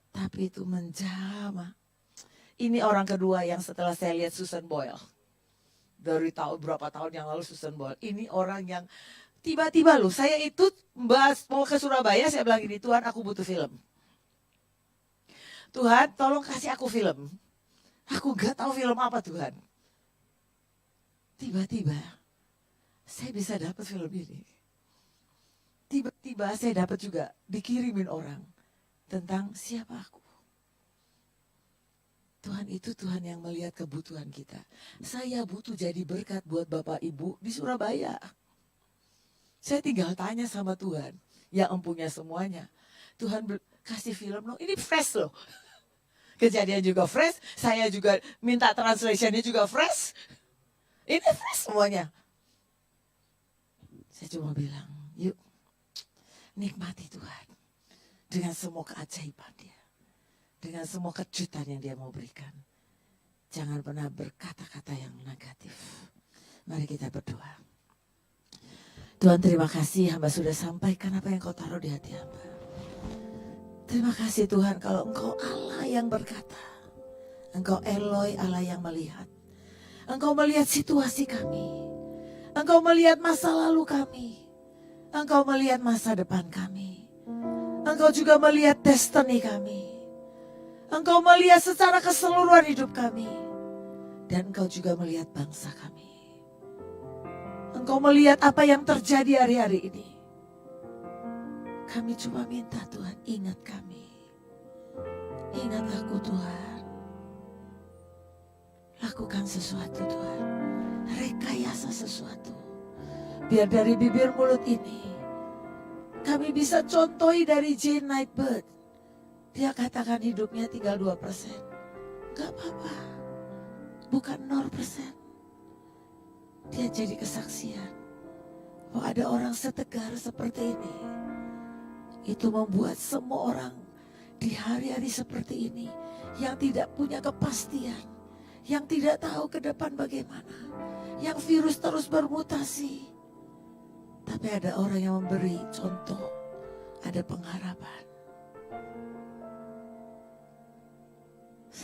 Tapi itu menjama. Ini orang kedua yang setelah saya lihat Susan Boyle. Dari berapa tahun yang lalu Susan Boyle. Ini orang yang tiba-tiba loh, saya itu mau ke Surabaya, saya bilang gini, Tuhan aku butuh film. Tuhan tolong kasih aku film. Aku gak tahu film apa Tuhan. Tiba-tiba saya bisa dapat film ini. Tiba-tiba saya dapat juga dikirimin orang tentang siapa aku. Tuhan itu Tuhan yang melihat kebutuhan kita. Saya butuh jadi berkat buat Bapak Ibu di Surabaya. Saya tinggal tanya sama Tuhan yang empunya semuanya. Tuhan kasih film loh, ini fresh loh. Kejadian juga fresh, saya juga minta translationnya juga fresh. Ini fresh semuanya. Saya cuma bilang, yuk nikmati Tuhan. Dengan semua keajaiban dia. Dengan semua kejutan yang dia mau berikan. Jangan pernah berkata-kata yang negatif. Mari kita berdoa. Tuhan terima kasih hamba sudah sampaikan apa yang kau taruh di hati hamba. Terima kasih Tuhan kalau Engkau Allah yang berkata. Engkau Eloi Allah yang melihat. Engkau melihat situasi kami. Engkau melihat masa lalu kami. Engkau melihat masa depan kami. Engkau juga melihat destiny kami. Engkau melihat secara keseluruhan hidup kami. Dan Engkau juga melihat bangsa kami. Engkau melihat apa yang terjadi hari-hari ini. Kami cuma minta Tuhan, ingat kami. Ingat aku Tuhan. Lakukan sesuatu Tuhan. Rekayasa sesuatu. Biar dari bibir mulut ini, kami bisa contohi dari Jane Nightbird. Dia katakan hidupnya tinggal 2%. Gak apa-apa. Bukan 0%. Dia jadi kesaksian. Bahwa ada orang setegar seperti ini. Itu membuat semua orang di hari-hari seperti ini yang tidak punya kepastian, yang tidak tahu ke depan bagaimana, yang virus terus bermutasi. Tapi ada orang yang memberi contoh, ada pengharapan.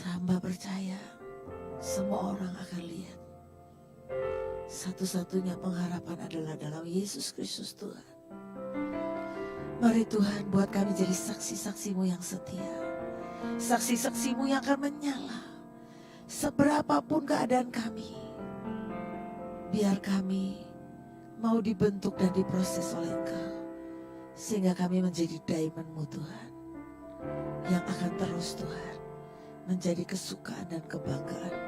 Hamba percaya semua orang akan lihat. Satu-satunya pengharapan adalah dalam Yesus Kristus Tuhan. Mari Tuhan buat kami jadi saksi-saksi-Mu yang setia. Saksi-saksi-Mu yang akan menyala. Seberapapun keadaan kami. Biar kami mau dibentuk dan diproses oleh Engkau. Sehingga kami menjadi diamond-Mu Tuhan. Yang akan terus Tuhan menjadi kesukaan dan kebanggaan.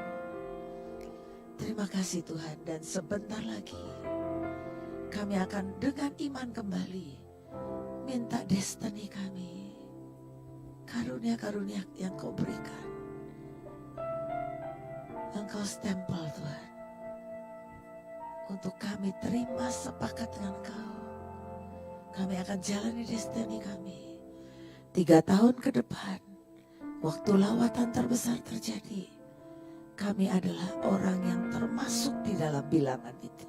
Terima kasih Tuhan, dan sebentar lagi kami akan dengan iman kembali minta destiny kami, karunia-karunia yang Kau berikan. Engkau stempel Tuhan, untuk kami terima sepakat dengan Kau. Kami akan jalani destiny kami 3 tahun ke depan. Waktu lawatan terbesar terjadi, kami adalah orang yang termasuk di dalam bilangan itu.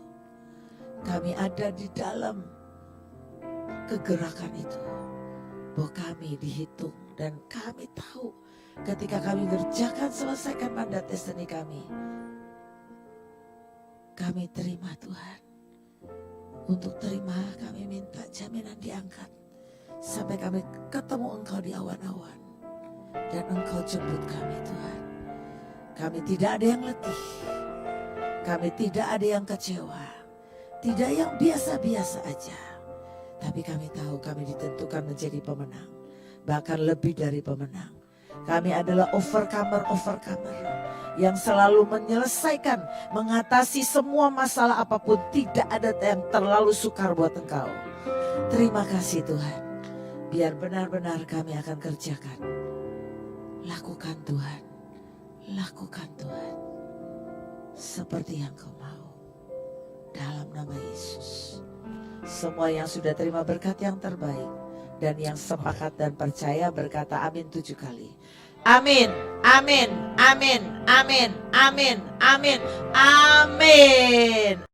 Kami ada di dalam kegerakan itu. Bahwa kami dihitung dan kami tahu ketika kami kerjakan selesaikan mandat destiny kami. Kami terima Tuhan. Untuk terima kami minta jaminan diangkat. Sampai kami ketemu Engkau di awan-awan. Dan Engkau jemput kami Tuhan. Kami tidak ada yang letih. Kami tidak ada yang kecewa. Tidak yang biasa-biasa aja. Tapi kami tahu kami ditentukan menjadi pemenang. Bahkan lebih dari pemenang. Kami adalah overcomer yang selalu menyelesaikan, mengatasi semua masalah apapun. Tidak ada yang terlalu sukar buat Engkau. Terima kasih Tuhan. Biar benar-benar kami akan kerjakan. Lakukan Tuhan. Lakukan Tuhan. Seperti yang Kau mau. Dalam nama Yesus. Semua yang sudah terima berkat yang terbaik dan yang sepakat dan percaya berkata amin 7 kali. Amin, amin, amin, amin, amin, amin, amin.